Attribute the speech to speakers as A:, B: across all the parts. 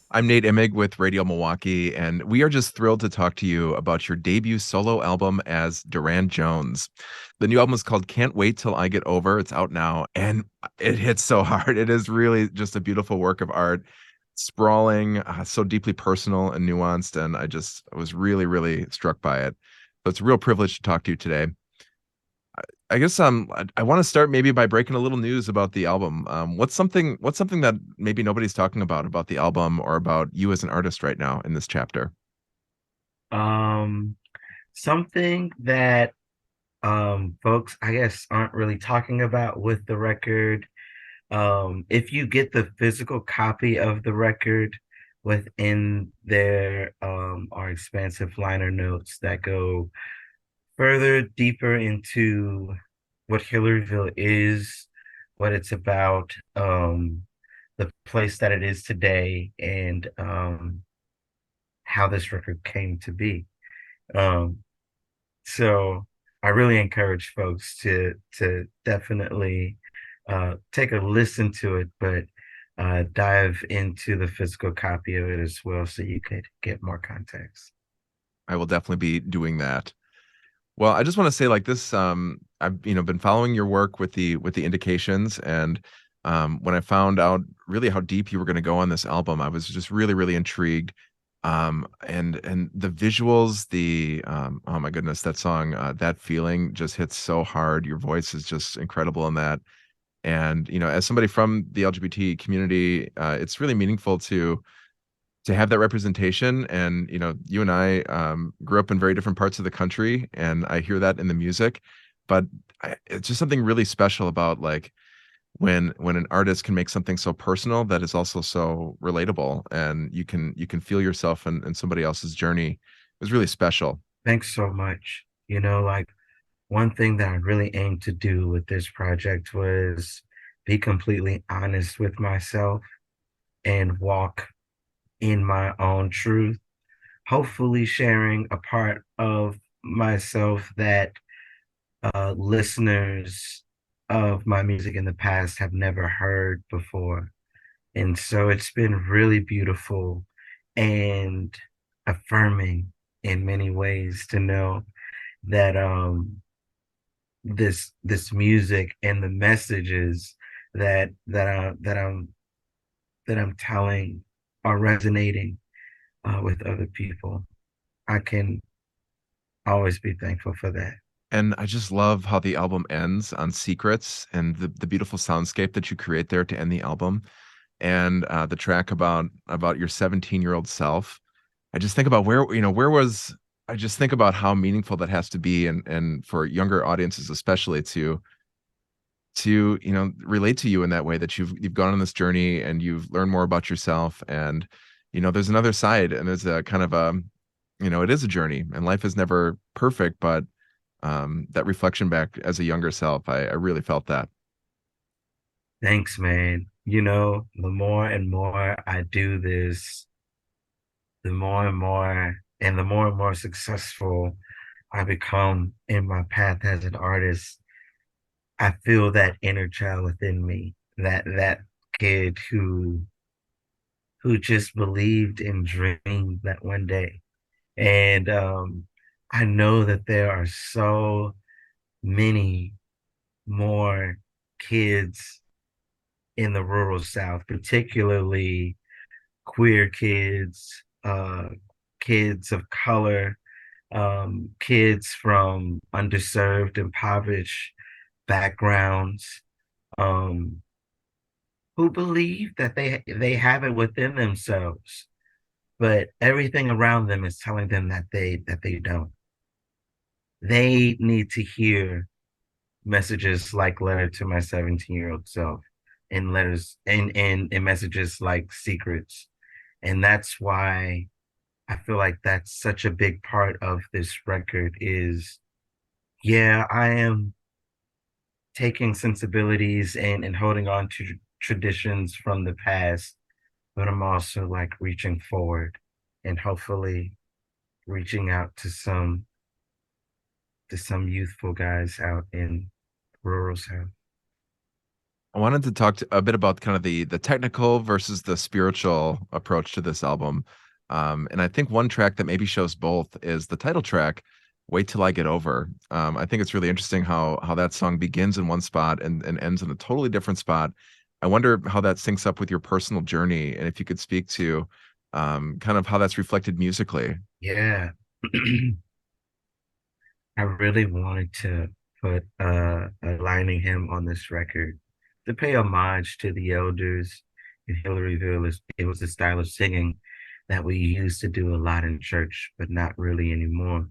A: I'm Nate Imig with Radio Milwaukee, and we are just thrilled to talk to you about your debut solo album as Durand Jones. The new album is called Can't Wait Till I Get Over. It's out now, and it hits so hard. It is really just a beautiful work of art, sprawling, so deeply personal and nuanced, and I was really, really struck by it. So it's a real privilege to talk to you today. I guess I want to start maybe by breaking a little news about the album. What's something that maybe nobody's talking about the album or about you as an artist right now in this chapter?
B: Um, Something that folks I guess aren't really talking about with the record. If you get the physical copy of the record, within there are expansive liner notes that go further deeper into what Hillaryville is, what it's about, the place that it is today, and how this record came to be. Um, So I really encourage folks to definitely take a listen to it, but dive into the physical copy of it as well, so you could get more context.
A: I will definitely be doing that. Well, I just want to say like this, I've been following your work with the indications, and when I found out really how deep you were going to go on this album, I was just really, really intrigued. And the visuals, the oh my goodness, that song, that feeling just hits so hard. Your voice is just incredible in that. And as somebody from the LGBT community, it's really meaningful to have that representation. And you and I grew up in very different parts of the country, and I hear that in the music. But it's just something really special about like when an artist can make something so personal that is also so relatable, and you can feel yourself in somebody else's journey. It was really special.
B: Thanks so much. Like one thing that I really aimed to do with this project was be completely honest with myself and walk in my own truth, hopefully sharing a part of myself that listeners of my music in the past have never heard before. And so it's been really beautiful and affirming in many ways to know that this music and the messages that I'm telling are resonating with other people. I can always be thankful for that.
A: And I just love how the album ends on Secrets and the beautiful soundscape that you create there to end the album, and the track about your 17-year-old self. I just think about where was I just think about how meaningful that has to be, and for younger audiences especially to relate to you in that way, that you've gone on this journey and you've learned more about yourself. And there's another side, and there's a kind of a it is a journey, and life is never perfect, but that reflection back as a younger self, I really felt that.
B: Thanks, man. The more and more I do this, the more and more successful I become in my path as an artist. I feel that inner child within me, that kid who just believed and dreamed that one day. And I know that there are so many more kids in the rural South, particularly queer kids, kids of color, kids from underserved, impoverished backgrounds, um, who believe that they have it within themselves, but everything around them is telling them that they don't. They need to hear messages like "Letter to My 17-Year-Old Self" and letters and messages like "Secrets," and that's why I feel like that's such a big part of this record. Is Yeah, I am taking sensibilities and holding on to traditions from the past, but I'm also like reaching forward and hopefully reaching out to some youthful guys out in rural South.
A: I wanted to talk a bit about kind of the technical versus the spiritual approach to this album. And I think one track that maybe shows both is the title track, "Wait Till I Get Over." I think it's really interesting how that song begins in one spot and ends in a totally different spot. I wonder how that syncs up with your personal journey, and if you could speak to kind of how that's reflected musically.
B: Yeah. I really wanted to put aligning him on this record to pay homage to the elders in Hillaryville. It was a style of singing that we used to do a lot in church, but not really anymore.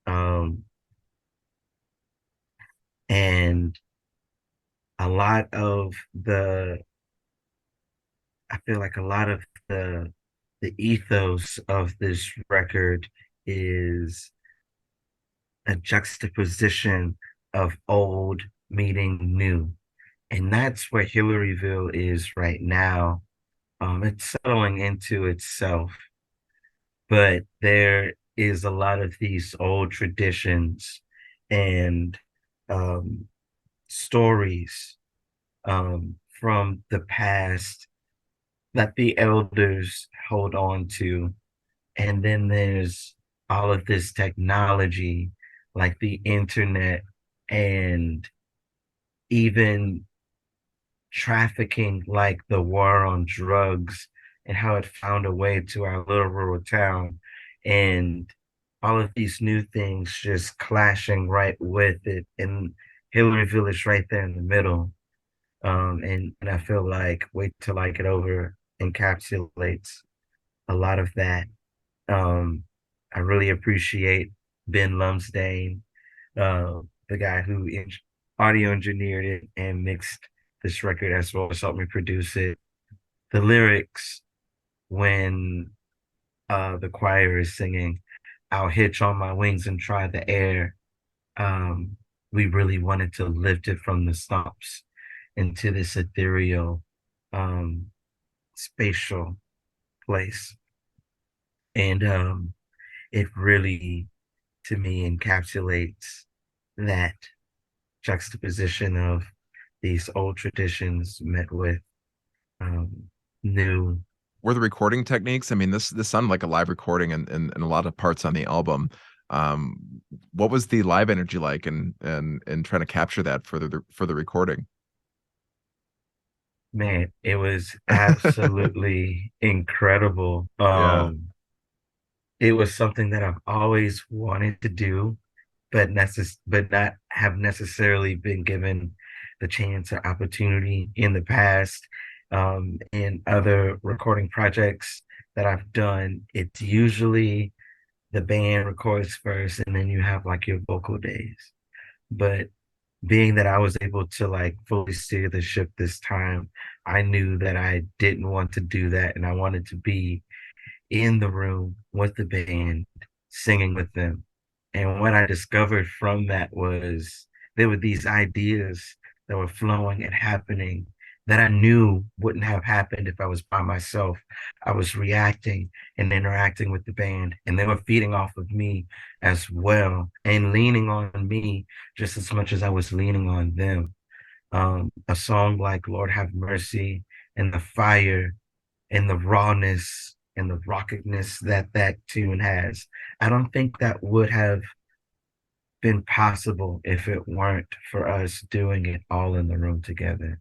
B: Um, and a lot of the, I feel like a lot of the ethos of this record is a juxtaposition of old meeting new. And that's where Hillaryville is right now. It's settling into itself, but there is a lot of these old traditions and um, stories from the past that the elders hold on to. And then there's all of this technology like the internet and even trafficking like the war on drugs and how it found a way to our little rural town and all of these new things just clashing right with it. And Hillaryville is right there in the middle. And I feel like Wait Till I Get Over encapsulates a lot of that. Um, I really appreciate Ben Lumsdaine, the guy who audio engineered it and mixed this record as well as helped me produce it. The lyrics when the choir is singing, "I'll hitch on my wings and try the air." Um, we really wanted to lift it from the stumps into this ethereal, um, spatial place. And it really, to me, encapsulates that juxtaposition of these old traditions met with um, new.
A: Were the recording techniques? I mean, this sounded like a live recording and a lot of parts on the album. Um, what was the live energy like and trying to capture that for the recording?
B: Man, it was absolutely incredible.
A: Yeah.
B: It was something that I've always wanted to do, but not have necessarily been given the chance or opportunity in the past. In other recording projects that I've done, it's usually the band records first and then you have like your vocal days. But being that I was able to like fully steer the ship this time, I knew that I didn't want to do that and I wanted to be in the room with the band, singing with them. And what I discovered from that was there were these ideas that were flowing and happening that I knew wouldn't have happened if I was by myself. I was reacting and interacting with the band, and they were feeding off of me as well and leaning on me just as much as I was leaning on them. A song like Lord Have Mercy and the fire and the rawness and the rockedness that that tune has. I don't think that would have been possible if it weren't for us doing it all in the room together.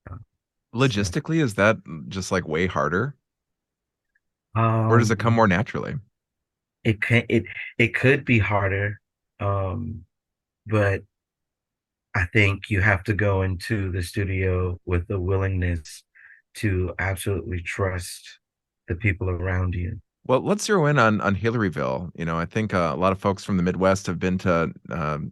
B: Uh, So,
A: Logistically, is that just like way harder, or does it come
B: um,
A: more naturally?
B: it can it could be harder, um, but I think you have to go into the studio with the willingness to absolutely trust the people around you.
A: Well, let's zero in on Hillaryville. You know, I think a lot of folks from the Midwest have been to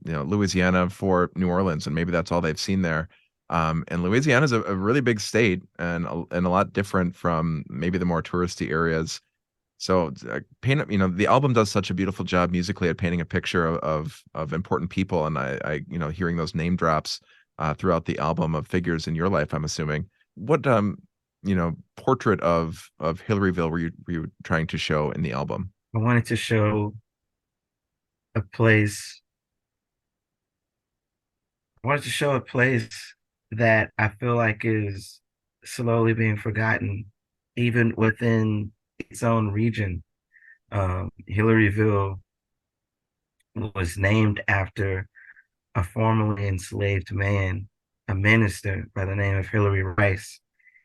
A: Louisiana for New Orleans, and maybe that's all they've seen there. And Louisiana is a really big state and a lot different from maybe the more touristy areas. So paint, the album does such a beautiful job musically at painting a picture of important people, and hearing those name drops throughout the album of figures in your life, I'm assuming. What portrait of Hillaryville were you trying to show in the album?
B: I wanted to show a place. I wanted to show a place that I feel like is slowly being forgotten, even within its own region. Hillaryville was named after a formerly enslaved man, a minister by the name of Hillary Rice.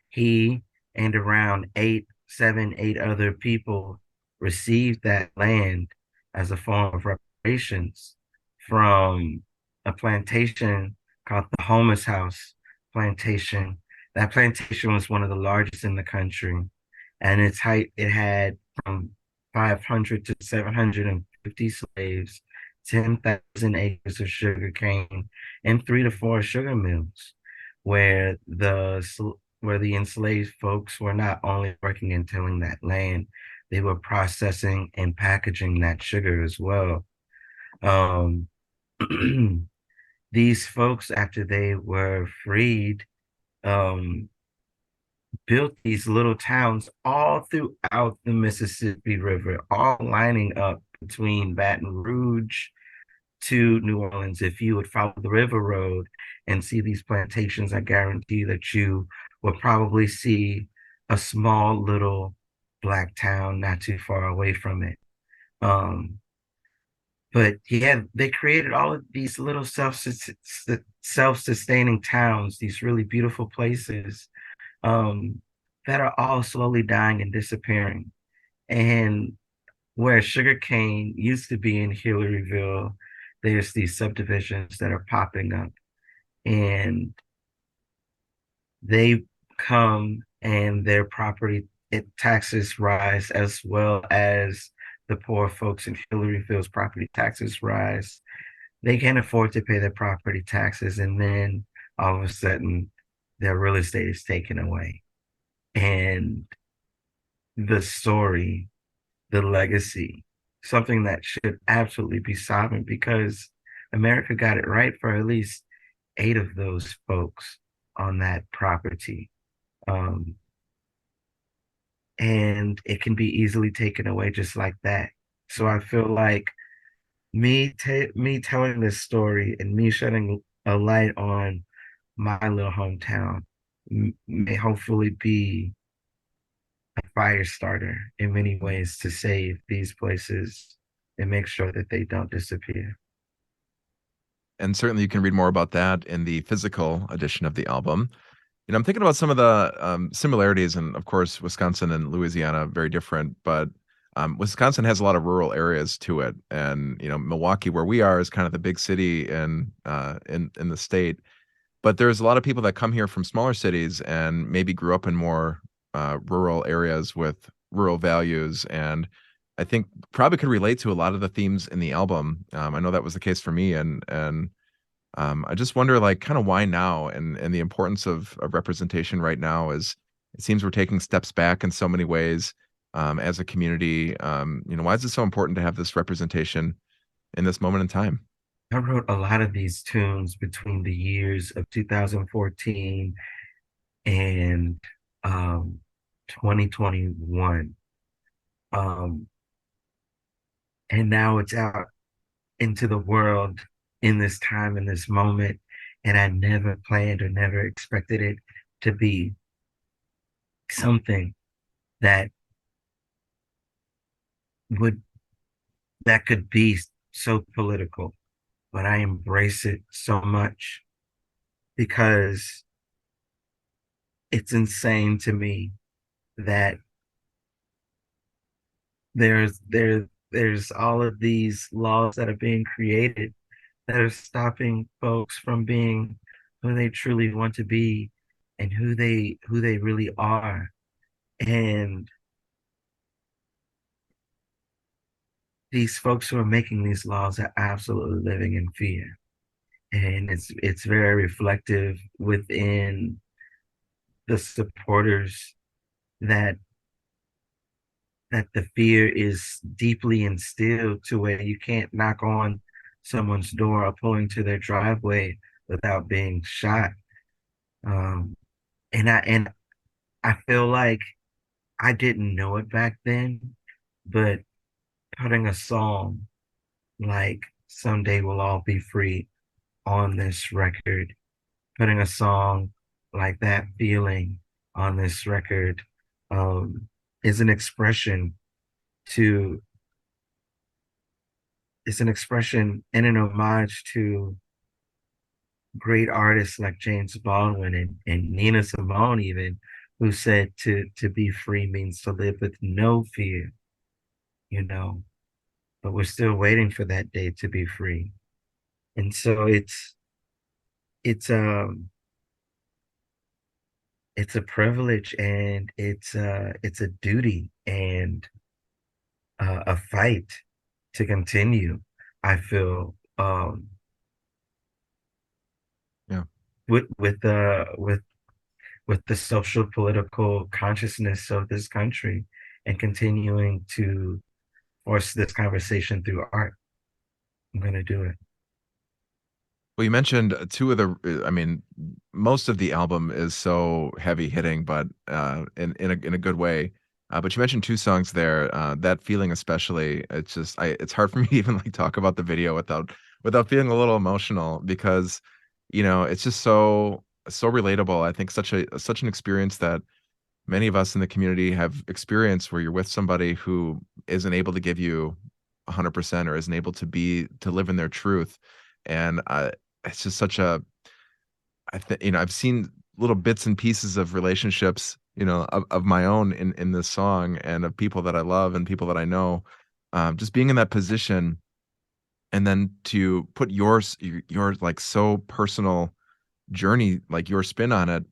B: He and around eight other people received that land as a form of reparations from a plantation called the Homeless House Plantation. That plantation was one of the largest in the country, and its height it had from 500 to 750 slaves, 10,000 acres of sugar cane, and 3 to 4 sugar mills, where the enslaved folks were not only working and tilling that land, they were processing and packaging that sugar as well. Um, these folks, after they were freed, um, built these little towns all throughout the Mississippi River, all lining up between Baton Rouge to New Orleans. If you would follow the river road and see these plantations, I guarantee that you will probably see a small little black town not too far away from it. Um, but yeah, they created all of these little self-sustaining towns, these really beautiful places um, that are all slowly dying and disappearing. And where sugarcane used to be in Hillaryville, there's these subdivisions that are popping up, and they come and their taxes rise as well as the poor folks in Hillaryville's property taxes rise. They can't afford to pay their property taxes, and then all of a sudden, their real estate is taken away. And the story, the legacy, something that should absolutely be sovereign because America got it right for at least 8 of those folks on that property. Um, and it can be easily taken away just like that. So I feel like me telling this story and me shedding a light on my little hometown may hopefully be a fire starter in many ways to save these places and make sure that they don't disappear.
A: And certainly you can read more about that in the physical edition of the album. I'm thinking about some of the similarities, and of course, Wisconsin and Louisiana very different, but Wisconsin has a lot of rural areas to it, and Milwaukee, where we are, is kind of the big city in the state. But there's a lot of people that come here from smaller cities and maybe grew up in more rural areas with rural values, and I think probably could relate to a lot of the themes in the album. I know that was the case for me, and I just wonder, like, kind of why now, and the importance of representation right now is it seems we're taking steps back in so many ways as a community. Why is it so important to have this representation in this moment in time?
B: I wrote a lot of these tunes between the years of 2014 and um, 2021. Um, and now it's out into the world in this time, in this moment. And I never planned or never expected it to be something that would that could be so political, but I embrace it so much because it's insane to me that there's all of these laws that are being created that are stopping folks from being who they truly want to be and who they really are. And these folks who are making these laws are absolutely living in fear. And it's very reflective within the supporters that that the fear is deeply instilled to where you can't knock on someone's door or pull into their driveway without being shot. Um, and I feel like I didn't know it back then, but putting a song like "Someday We'll All Be Free" on this record putting a song like that feeling on this record um, is an expression to it's an expression and an homage to great artists like James Baldwin and Nina Simone even, who said to be free means to live with no fear, you know. But we're still waiting for that day to be free. And so it's it's a privilege and it's a duty and a fight to continue. I feel
A: Yeah.
B: with with the social political consciousness of this country and continuing to force this conversation through art. I'm gonna do it.
A: Well, you mentioned two of I mean, most of the album is so heavy hitting, but in a good way. But you mentioned two songs there. That feeling, especially, it's hard for me to even like talk about the video without feeling a little emotional because, it's just so relatable. I think such an experience that many of us in the community have experienced where you're with somebody who isn't able to give you 100% or isn't able to live in their truth. And it's just such a I think I've seen little bits and pieces of relationships, of my own in this song and of people that I love and people that I know. Just being in that position and then to put your like so personal journey, like your spin on it,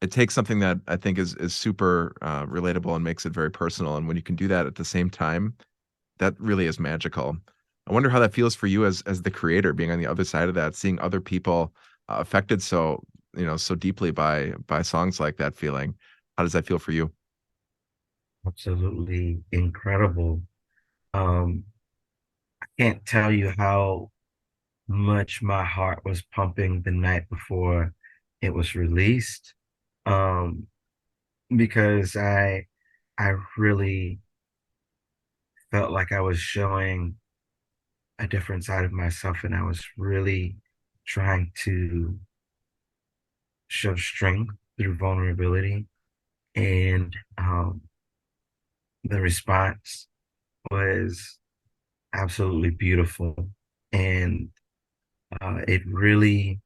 A: it takes something that I think is super relatable and makes it very personal. And when you can do that at the same time, that really is magical. I wonder how that feels for you as the creator, being on the other side of that, seeing other people affected so deeply by songs like that feeling. How does that feel for you?
B: Absolutely incredible. Um, I can't tell you how much my heart was pumping the night before it was released. Um, because I really felt like I was showing a different side of myself and I was really trying to show strength through vulnerability. And the response was absolutely beautiful. And it really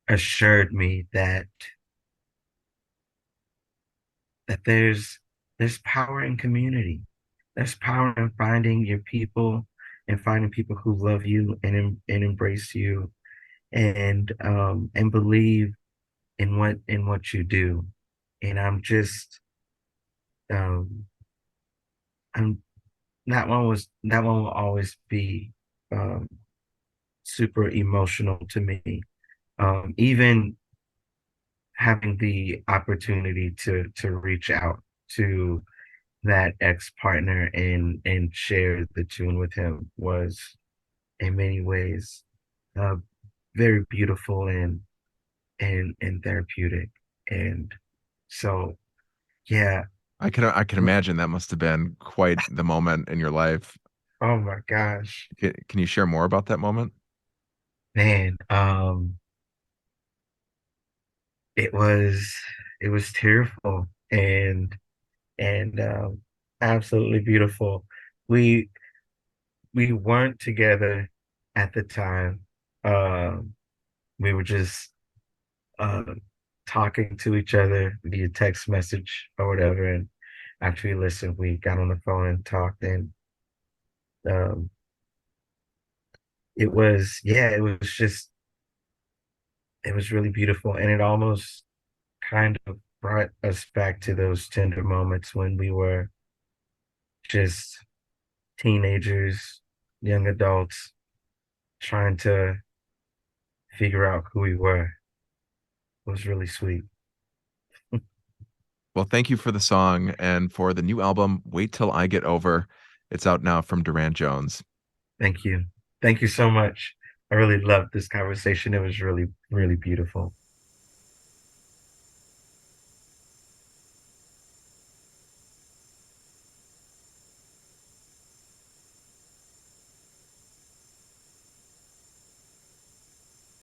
B: assured me that there's power in community. There's power in finding your people and finding people who love you and embrace you and believe in what you do. And um I'm that one will always be um super emotional to me. Even having the opportunity to reach out to that ex partner and share the tune with him was in many ways uh, very beautiful and therapeutic. And so, yeah.
A: I can imagine that must have been quite the moment in your life.
B: Oh my gosh,
A: Can you share more about that moment?
B: man. It was it was tearful and absolutely beautiful. We we weren't together at the time. Um, we were just uh, talking to each other via text message or whatever. And after we listened, we got on the phone and talked. And um, it was just, it was really beautiful. And it almost kind of brought us back to those tender moments when we were just teenagers, young adults, trying to figure out who we were. It was really sweet.
A: Well, thank you for the song and for the new album, Wait Till I Get Over. It's out now from Durand Jones.
B: Thank you. Thank you so much. I really loved this conversation. It was really, really beautiful.